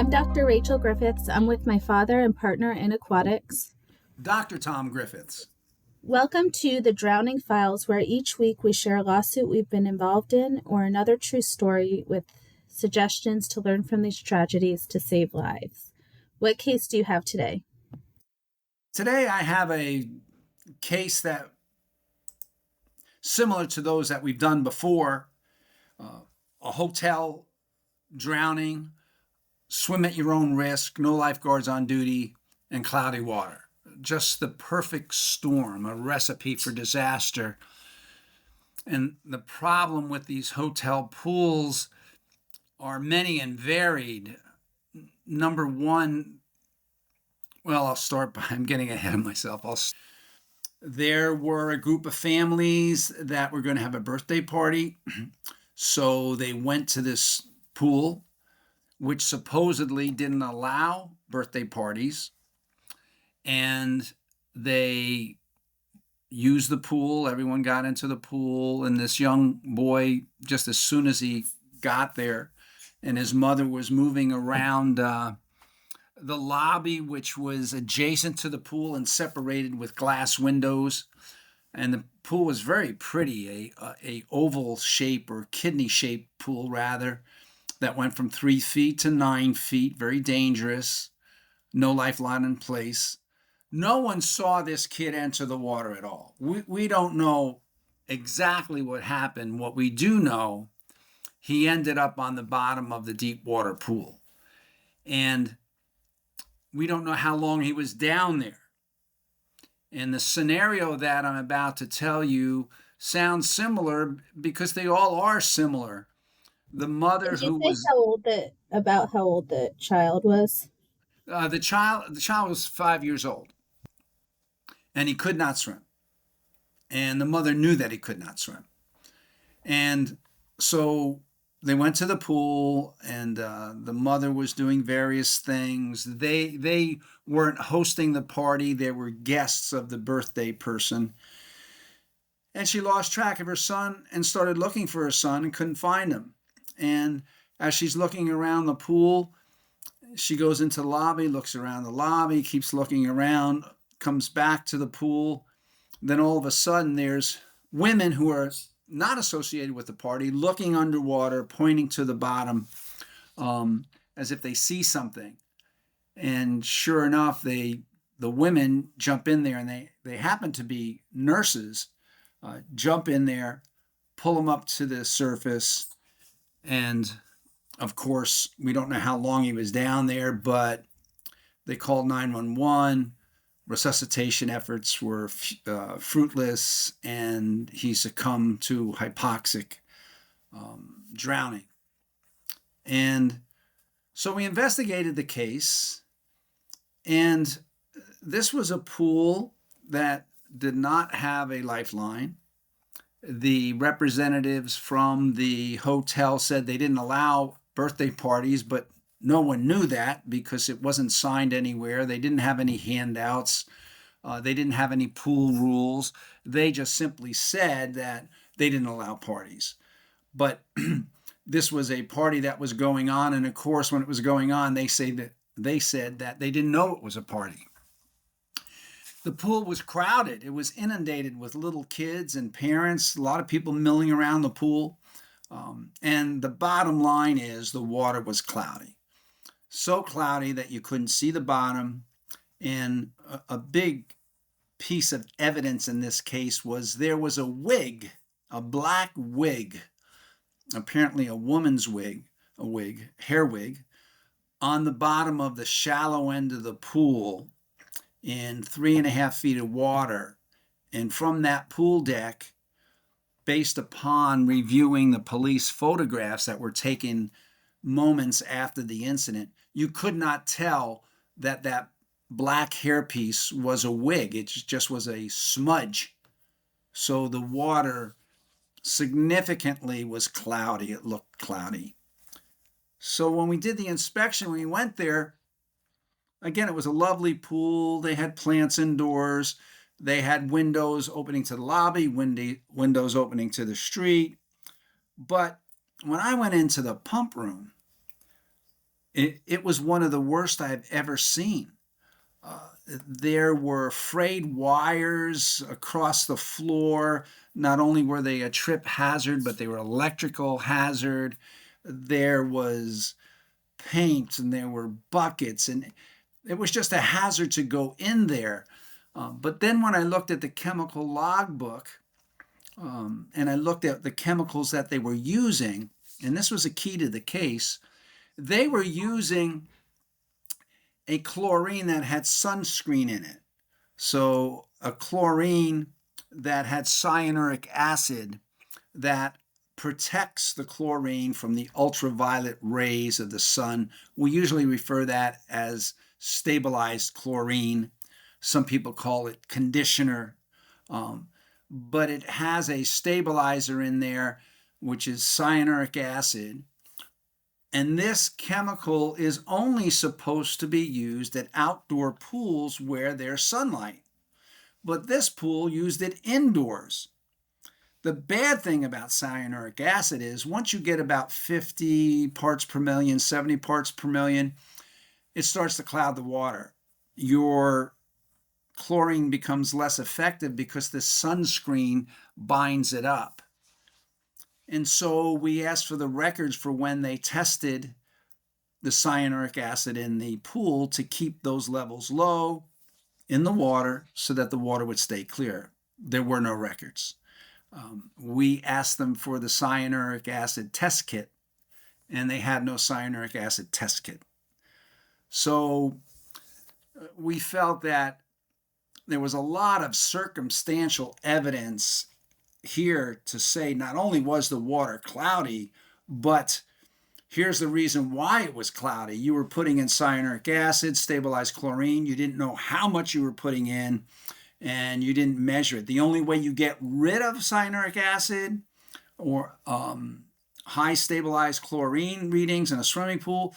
I'm Dr. Rachel Griffiths. I'm with my father and partner in aquatics. Dr. Tom Griffiths. Welcome to the Drowning Files, where each week we share a lawsuit we've been involved in or another true story with suggestions to learn from these tragedies to save lives. What case do you have today? Today I have a case that similar to those that we've done before. A hotel drowning, swim at your own risk, no lifeguards on duty, and cloudy water. Just the perfect storm, a recipe for disaster. And the problem with these hotel pools are many and varied. Number one, I'll start by, I'm getting ahead of myself. There were a group of families that were going to have a birthday party. So they went to this pool, which supposedly didn't allow birthday parties. And they used the pool. Everyone got into the pool. And this young boy, just as soon as he got there, and his mother was moving around the lobby, which was adjacent to the pool and separated with glass windows. And the pool was very pretty, a oval shape or kidney shaped pool rather, that went from 3 feet to 9 feet, very dangerous, no lifeline in place. No one saw this kid enter the water at all. We don't know exactly what happened. What we do know, he ended up on the bottom of the deep water pool. And we don't know how long he was down there. And the scenario that I'm about to tell you sounds similar because they all are similar. The mother Did you who say was how old the child was? the child was 5 years old, and he could not swim. And the mother knew that he could not swim. And so they went to the pool, and the mother was doing various things. They weren't hosting the party. They were guests of the birthday person. And she lost track of her son and started looking for her son and couldn't find him. And as she's looking around the pool, she goes into the lobby, looks around the lobby, keeps looking around, comes back to the pool. Then all of a sudden there's women who are not associated with the party looking underwater, pointing to the bottom as if they see something. And sure enough, the women jump in there, and they happen to be nurses, jump in there, pull him up to the surface. And of course, we don't know how long he was down there, but they called 911. Resuscitation efforts were fruitless, and he succumbed to hypoxic drowning. And so we investigated the case, and this was a pool that did not have a lifeline. The representatives from the hotel said they didn't allow birthday parties, but no one knew that because it wasn't signed anywhere. They didn't have any handouts. They didn't have any pool rules. They just simply said that they didn't allow parties. But this was a party that was going on, and of course, when it was going on, they said that they didn't know it was a party. The pool was crowded. It was inundated with little kids and parents, a lot of people milling around the pool. And the bottom line is the water was cloudy. So cloudy that you couldn't see the bottom. And a big piece of evidence in this case was there was a wig, a black wig, apparently a woman's wig, hair wig, on the bottom of the shallow end of the pool in 3.5 feet of water. And from that pool deck, based upon reviewing the police photographs that were taken moments after the incident, you could not tell that black hairpiece was a wig. It just was a smudge. So the water significantly was cloudy. It looked cloudy. So when we did the inspection, when we went there, again, it was a lovely pool. They had plants indoors. They had windows opening to the lobby, windows opening to the street. But when I went into the pump room, It was one of the worst I've ever seen. There were frayed wires across the floor. Not only were they a trip hazard, but they were electrical hazard. There was paint and there were buckets, and it was just a hazard to go in there. But then when I looked at the chemical logbook, and I looked at the chemicals that they were using, and this was a key to the case, they were using a chlorine that had sunscreen in it. So a chlorine that had cyanuric acid that protects the chlorine from the ultraviolet rays of the sun. We usually refer that as stabilized chlorine. Some people call it conditioner, but it has a stabilizer in there, which is cyanuric acid. And this chemical is only supposed to be used at outdoor pools where there's sunlight. But this pool used it indoors. The bad thing about cyanuric acid is once you get about 50 parts per million, 70 parts per million, it starts to cloud the water. Your chlorine becomes less effective because the sunscreen binds it up. And so we asked for the records for when they tested the cyanuric acid in the pool to keep those levels low in the water so that the water would stay clear. There were no records. We asked them for the cyanuric acid test kit, and they had no cyanuric acid test kit. So we felt that there was a lot of circumstantial evidence here to say not only was the water cloudy, but here's the reason why it was cloudy. You were putting in cyanuric acid, stabilized chlorine. You didn't know how much you were putting in, and you didn't measure it. The only way you get rid of cyanuric acid or high stabilized chlorine readings in a swimming pool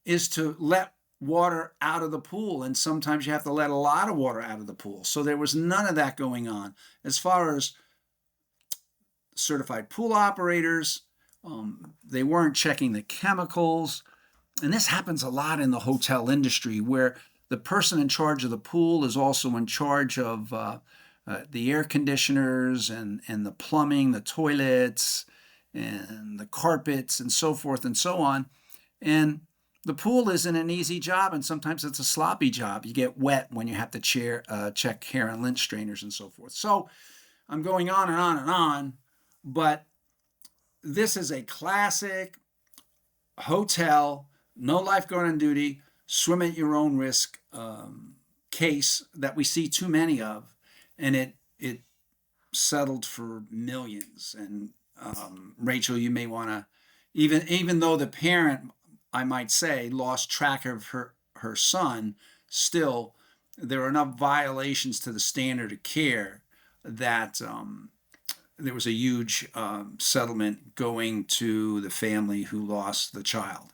is to let water out of the pool. And sometimes you have to let a lot of water out of the pool. So there was none of that going on. As far as certified pool operators, they weren't checking the chemicals. And this happens a lot in the hotel industry where the person in charge of the pool is also in charge of the air conditioners and the plumbing, the toilets, and the carpets, and so forth and so on. And the pool isn't an easy job, and sometimes it's a sloppy job. You get wet when you have to check hair and lint strainers and so forth. So I'm going on and on and on, but this is a classic hotel, no lifeguard on duty, swim at your own risk case that we see too many of, and it settled for millions. And Rachel, you may want to, even though the parent, I might say, lost track of her son, still there are enough violations to the standard of care that there was a huge settlement going to the family who lost the child.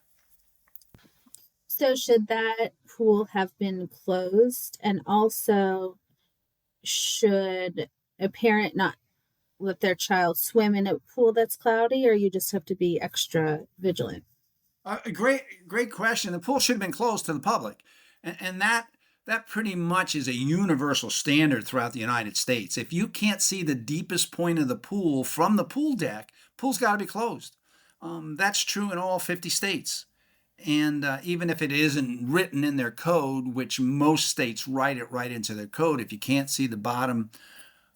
So, should that pool have been closed? And also, should a parent not let their child swim in a pool that's cloudy, or you just have to be extra vigilant? A great question. The pool should have been closed to the public, and that pretty much is a universal standard throughout the United States. If you can't see the deepest point of the pool from the pool deck, pool's got to be closed. That's true in all 50 states. And even if it isn't written in their code, which most states write it right into their code, if you can't see the bottom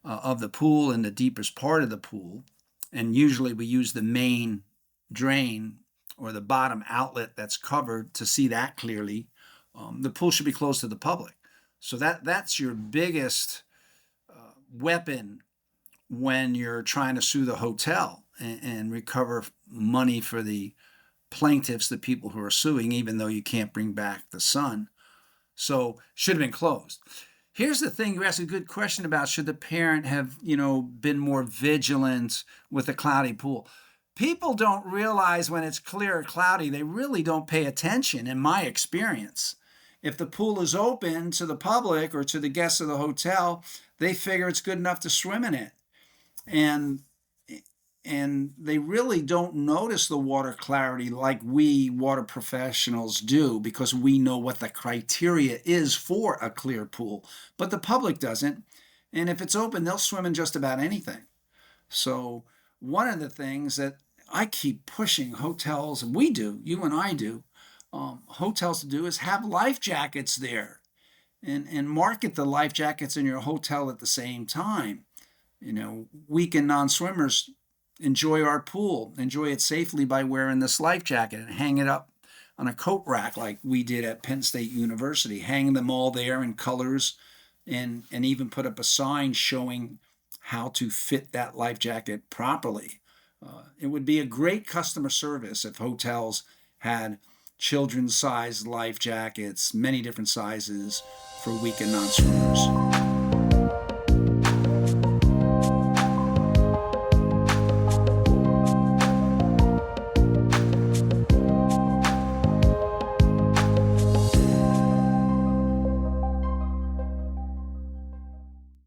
of the pool and the deepest part of the pool, and usually we use the main drain or the bottom outlet that's covered to see that clearly, the pool should be closed to the public. So that's your biggest weapon when you're trying to sue the hotel and recover money for the plaintiffs, the people who are suing, even though you can't bring back the son. So should have been closed. Here's the thing, you asked a good question about should the parent have, been more vigilant with a cloudy pool. People don't realize when it's clear or cloudy, they really don't pay attention, in my experience. If the pool is open to the public or to the guests of the hotel, they figure it's good enough to swim in it. And and they really don't notice the water clarity like we water professionals do, because we know what the criteria is for a clear pool, but the public doesn't. And if it's open, they'll swim in just about anything. So one of the things that I keep pushing hotels, and we do, you and I do, hotels to do, is have life jackets there, and market the life jackets in your hotel at the same time. Weekend non-swimmers enjoy our pool, enjoy it safely by wearing this life jacket and hang it up on a coat rack like we did at Penn State University, hang them all there in colors, and even put up a sign showing how to fit that life jacket properly. It would be a great customer service if hotels had children's sized life jackets, many different sizes, for weekend non-swimmers.